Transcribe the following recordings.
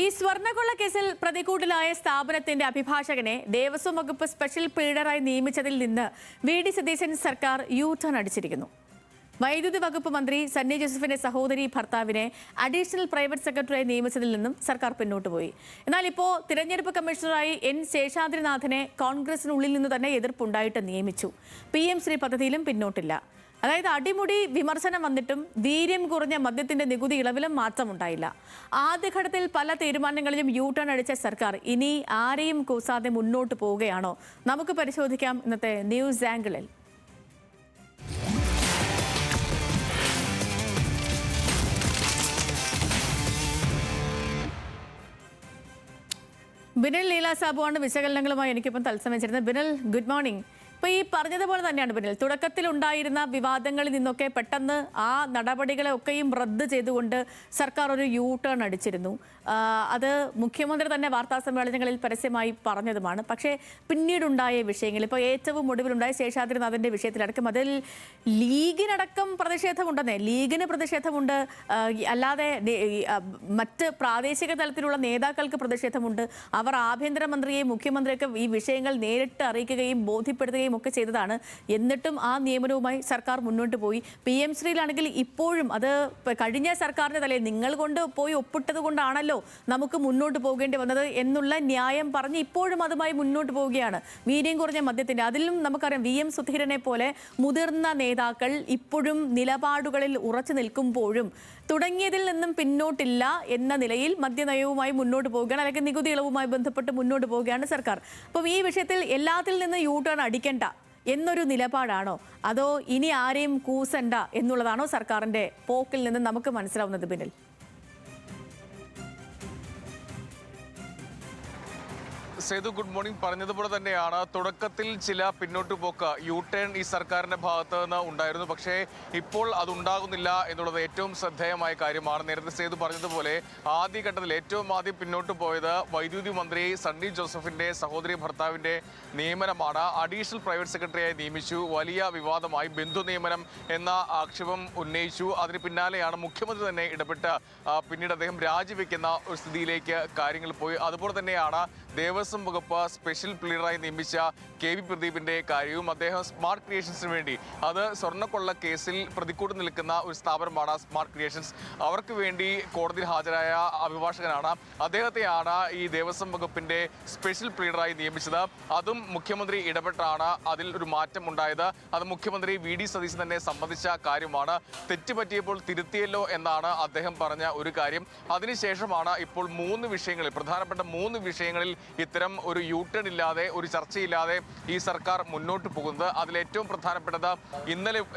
ഈ സ്വർണ്ണക്കൊള്ള കേസിൽ പ്രതികൂട്ടിലായ സ്ഥാപനത്തിന്റെ അഭിഭാഷകനെ ദേവസ്വം വകുപ്പ് സ്പെഷ്യൽ പ്ലീഡറായി നിയമിച്ചതിൽ നിന്ന് വി.ഡി. സതീശൻ സർക്കാർ യു-ടേൺ അടിച്ചിരിക്കുന്നു. വൈദ്യുതി വകുപ്പ് മന്ത്രി സണ്ണി ജോസഫിന്റെ സഹോദരി ഭർത്താവിനെ അഡീഷണൽ പ്രൈവറ്റ് സെക്രട്ടറിയായി നിയമിച്ചതിൽ നിന്നും സർക്കാർ പിന്നോട്ട് പോയി. എന്നാൽ ഇപ്പോൾ തിരഞ്ഞെടുപ്പ് കമ്മീഷണറായി എൻ ശേഷാദ്രിനാഥനെ കോൺഗ്രസിനുള്ളിൽ നിന്ന് തന്നെ എതിർപ്പുണ്ടായിട്ട് നിയമിച്ചു. PM ശ്രീ പദ്ധതിയിലും പിന്നോട്ടില്ല. അതായത് അടിമുടി വിമർശനം വന്നിട്ടും വീര്യം കുറഞ്ഞ മദ്യത്തിന്റെ നികുതി ഇളവിലും മാറ്റമുണ്ടായില്ല. ആദ്യഘട്ടത്തിൽ പല തീരുമാനങ്ങളിലും യു-ടേൺ അടിച്ച സർക്കാർ ഇനി ആരെയും കൂസാതെ മുന്നോട്ട് പോവുകയാണോ? നമുക്ക് പരിശോധിക്കാം ഇന്നത്തെ ന്യൂസ് ആംഗിളിൽ. ബിനിൽ ലീല സാബുവാണ് വിശകലനങ്ങളുമായി എനിക്കിപ്പം തത്സമയം ചേരുന്നത്. Binil, good morning. ഇപ്പോൾ ഈ പറഞ്ഞതുപോലെ തന്നെയാണ് ബിനിൽ, തുടക്കത്തിൽ ഉണ്ടായിരുന്ന വിവാദങ്ങളിൽ നിന്നൊക്കെ പെട്ടെന്ന് ആ നടപടികളെ ഒക്കെയും റദ്ദ് ചെയ്തുകൊണ്ട് സർക്കാർ ഒരു യു-ടേൺ അടിച്ചിരുന്നു. അത് മുഖ്യമന്ത്രി തന്നെ വാർത്താ സമ്മേളനങ്ങളിൽ പരസ്യമായി പറഞ്ഞതുമാണ്. പക്ഷേ പിന്നീടുണ്ടായ വിഷയങ്ങൾ, ഇപ്പോൾ ഏറ്റവും ഒടുവിലുണ്ടായ ശേഷാദ്രിനാഥിൻ്റെ വിഷയത്തിലടക്കം അതിൽ ലീഗിനടക്കം പ്രതിഷേധമുണ്ടെന്നേ, ലീഗിന് പ്രതിഷേധമുണ്ട്, അല്ലാതെ മറ്റ് പ്രാദേശിക തലത്തിലുള്ള നേതാക്കൾക്ക് പ്രതിഷേധമുണ്ട്. അവർ ആഭ്യന്തരമന്ത്രിയെയും മുഖ്യമന്ത്രിയൊക്കെ ഈ വിഷയങ്ങൾ നേരിട്ട് അറിയിക്കുകയും ബോധ്യപ്പെടുത്തുകയും ഒക്കെ ചെയ്തതാണ്. എന്നിട്ടും ആ നിയമനവുമായി സർക്കാർ മുന്നോട്ട് പോയി. PM ശ്രീയിലാണെങ്കിൽ ഇപ്പോഴും അത് കഴിഞ്ഞ സർക്കാരിന്റെ തലയിൽ നിങ്ങൾ കൊണ്ട് പോയി ഒപ്പിട്ടത് കൊണ്ടാണല്ലോ നമുക്ക് മുന്നോട്ട് പോകേണ്ടി വന്നത് എന്നുള്ള ന്യായം പറഞ്ഞ് ഇപ്പോഴും അതുമായി മുന്നോട്ട് പോവുകയാണ്. വീര്യം കുറഞ്ഞ മദ്യത്തിന്റെ അതിലും നമുക്കറിയാം VM സുധീരനെ പോലെ മുതിർന്ന നേതാക്കൾ ഇപ്പോഴും നിലപാടുകളിൽ ഉറച്ചു നിൽക്കുമ്പോഴും തുടങ്ങിയതിൽ നിന്നും പിന്നോട്ടില്ല എന്ന നിലയിൽ മദ്യനയവുമായി മുന്നോട്ട് പോവുകയാണ്, അല്ലെങ്കിൽ നികുതി ഇളവുമായി ബന്ധപ്പെട്ട് മുന്നോട്ട് പോവുകയാണ് സർക്കാർ. അപ്പം ഈ വിഷയത്തിൽ എല്ലാത്തിൽ നിന്ന് യു-ടേൺ അടിക്കേണ്ട എന്നൊരു നിലപാടാണോ, അതോ ഇനി ആരെയും കൂസണ്ട എന്നുള്ളതാണോ സർക്കാരിന്റെ പോക്കിൽ നിന്ന് നമുക്ക് മനസ്സിലാവുന്നത്? Binil, Sethu, good morning. പറഞ്ഞതുപോലെ തന്നെയാണ് തുടക്കത്തിൽ ചില പിന്നോട്ട് പോക്ക് യു-ടേൺ ഈ സർക്കാരിന്റെ ഭാഗത്ത് നിന്ന് ഉണ്ടായിരുന്നു. പക്ഷേ ഇപ്പോൾ അതുണ്ടാകുന്നില്ല എന്നുള്ളത് ഏറ്റവും ശ്രദ്ധേയമായ കാര്യമാണ്. നേരത്തെ സേതു പറഞ്ഞതുപോലെ ആദ്യഘട്ടത്തിൽ ഏറ്റവും ആദ്യം പിന്നോട്ട് പോയത് വൈദ്യുതി മന്ത്രി സണ്ണി ജോസഫിന്റെ സഹോദരി ഭർത്താവിന്റെ നിയമനമാണ്. അഡീഷണൽ പ്രൈവറ്റ് സെക്രട്ടറിയായി നിയമിച്ചു. വലിയ വിവാദമായി. ബന്ധു നിയമനം എന്ന ആക്ഷേപം ഉന്നയിച്ചു. അതിന് പിന്നാലെയാണ് മുഖ്യമന്ത്രി തന്നെ ഇടപെട്ട് പിന്നീട് അദ്ദേഹം രാജിവെക്കുന്ന ഒരു സ്ഥിതിയിലേക്ക് കാര്യങ്ങൾ പോയി. അതുപോലെ തന്നെയാണ് ദേവസ്വം വകുപ്പ് സ്പെഷ്യൽ പ്ലീഡറായി നിയമിച്ച KV പ്രദീപിന്റെ കാര്യവും. അദ്ദേഹം സ്മാർട്ട് ക്രിയേഷൻസിന് വേണ്ടി, അത് സ്വർണ്ണക്കൊള്ള കേസിൽ പ്രതികൂട്ട് നിൽക്കുന്ന ഒരു സ്ഥാപനമാണ് സ്മാർട്ട് ക്രിയേഷൻസ്, അവർക്ക് വേണ്ടി കോടതിയിൽ ഹാജരായ അഭിഭാഷകനാണ്. അദ്ദേഹത്തെയാണ് ഈ ദേവസ്വം വകുപ്പിന്റെ സ്പെഷ്യൽ പ്ലീഡറായി നിയമിച്ചത്. അതും മുഖ്യമന്ത്രി ഇടപെട്ടാണ് അതിൽ ഒരു മാറ്റം ഉണ്ടായത്. അത് മുഖ്യമന്ത്രി V.D. സതീശൻ തന്നെ സംബന്ധിച്ച കാര്യമാണ്. തെറ്റുപറ്റിയപ്പോൾ തിരുത്തിയല്ലോ എന്നാണ് അദ്ദേഹം പറഞ്ഞ ഒരു കാര്യം. അതിനുശേഷമാണ് ഇപ്പോൾ പ്രധാനപ്പെട്ട മൂന്ന് വിഷയങ്ങളിൽ ഇത്തരം ഒരു യു-ടേൺ ഇല്ലാതെ, ഒരു ചർച്ചയില്ലാതെ ഈ സർക്കാർ മുന്നോട്ട് പോകുന്നത്. അതിലേറ്റവും പ്രധാനപ്പെട്ടത്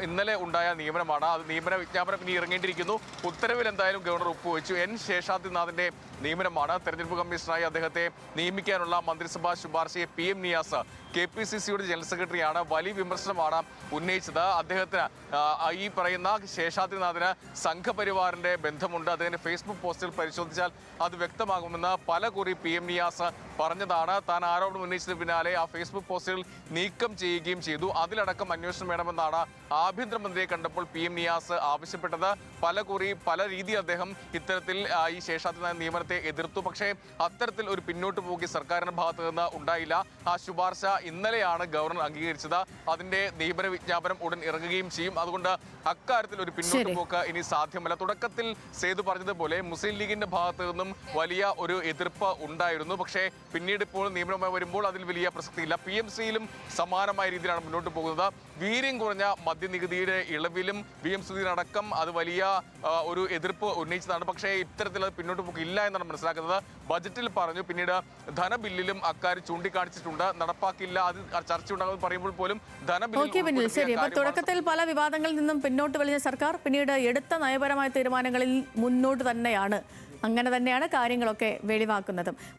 ഇന്നലെ ഉണ്ടായ നിയമനമാണ്. അത് നിയമന വിജ്ഞാപനം ഇനി ഇറങ്ങേണ്ടിയിരിക്കുന്നു. ഉത്തരവിൽ എന്തായാലും ഗവർണർ ഒപ്പുവെച്ചു. N ശേഷാദ്രിനാഥിന്റെ നിയമനമാണ്. തെരഞ്ഞെടുപ്പ് കമ്മീഷണറായി അദ്ദേഹത്തെ നിയമിക്കാനുള്ള മന്ത്രിസഭാ ശുപാർശയെ PM നിയാസ് KPCCയുടെ ജനറൽ സെക്രട്ടറിയാണ്. വലിയ വിമർശനമാണ് ഉന്നയിച്ചത്. അദ്ദേഹത്തിന് ഈ പറയുന്ന ശേഷാദ്രിനാഥിന് സംഘപരിവാറിന്റെ ബന്ധമുണ്ട്. അദ്ദേഹത്തിന്റെ ഫേസ്ബുക്ക് പോസ്റ്റുകൾ പരിശോധിച്ചാൽ അത് വ്യക്തമാകുമെന്ന് പലകുറി PM നിയാസ് പറഞ്ഞതാണ്. താൻ ആരോപണം ഉന്നയിച്ചതിന് പിന്നാലെ ആ ഫേസ്ബുക്ക് പോസ്റ്റുകൾ നീക്കം ചെയ്യുകയും ചെയ്തു. അതിലടക്കം അന്വേഷണം വേണമെന്നാണ് ആഭ്യന്തരമന്ത്രിയെ കണ്ടപ്പോൾ PM നിയാസ് ആവശ്യപ്പെട്ടത്. പല രീതിയിൽ അദ്ദേഹം ഇത്തരത്തിൽ ഈ ശേഷാദ്രിനാഥ് നിയമനത്തെ എതിർത്തു. പക്ഷേ അത്തരത്തിൽ ഒരു പിന്നോട്ട് പോകി സർക്കാരിന്റെ ഭാഗത്ത് നിന്ന് ഉണ്ടായില്ല. ആ ശുപാർശ ഇന്നലെയാണ് ഗവർണർ അംഗീകരിച്ചത്. അതിന്റെ നിയമന വിജ്ഞാപനം ഉടൻ ഇറങ്ങുകയും ചെയ്യും. അതുകൊണ്ട് അക്കാര്യത്തിൽ ഒരു പിന്നോട്ട് പോക്ക് ഇനി സാധ്യമല്ല. തുടക്കത്തിൽ സേതു പറഞ്ഞതുപോലെ മുസ്ലിം ലീഗിന്റെ ഭാഗത്ത് നിന്നും വലിയ ഒരു എതിർപ്പ് ഉണ്ടായിരുന്നു. പക്ഷേ പിന്നീട് ഇപ്പോൾ നിയമനമായി വരുമ്പോൾ അതിൽ വലിയ പ്രസക്തിയില്ല. PMCയിലും സമാനമായ രീതിയിലാണ് മുന്നോട്ട് പോകുന്നത്. വീര്യം കുറഞ്ഞ മദ്യനികുതിയുടെ ഇളവിലും VM സുധീരനടക്കം അത് വലിയ ഒരു എതിർപ്പ് ഉന്നയിച്ചതാണ്. പക്ഷേ ഇത്തരത്തിൽ അത് പിന്നോട്ട് പോക്കില്ല എന്നാണ് മനസ്സിലാക്കുന്നത്. ബജറ്റിൽ പറഞ്ഞു, പിന്നീട് ധനബില്ലിലും അക്കാര്യം ചൂണ്ടിക്കാണിച്ചിട്ടുണ്ട്. നടപ്പാക്കില്ല, അത് ചർച്ച ഉണ്ടാകുമെന്ന് പറയുമ്പോൾ പോലും ധനബില്ലിൽ ശരി. അപ്പോൾ തുടക്കത്തിൽ പല വിവാദങ്ങളിൽ നിന്നും പിന്നോട്ട് വലിഞ്ഞ സർക്കാർ പിന്നീട് എടുത്ത നയപരമായ തീരുമാനങ്ങളിൽ മുന്നോട്ട് തന്നെയാണ്. അങ്ങനെ തന്നെയാണ് കാര്യങ്ങളൊക്കെ വെളിവാക്കുന്നതും.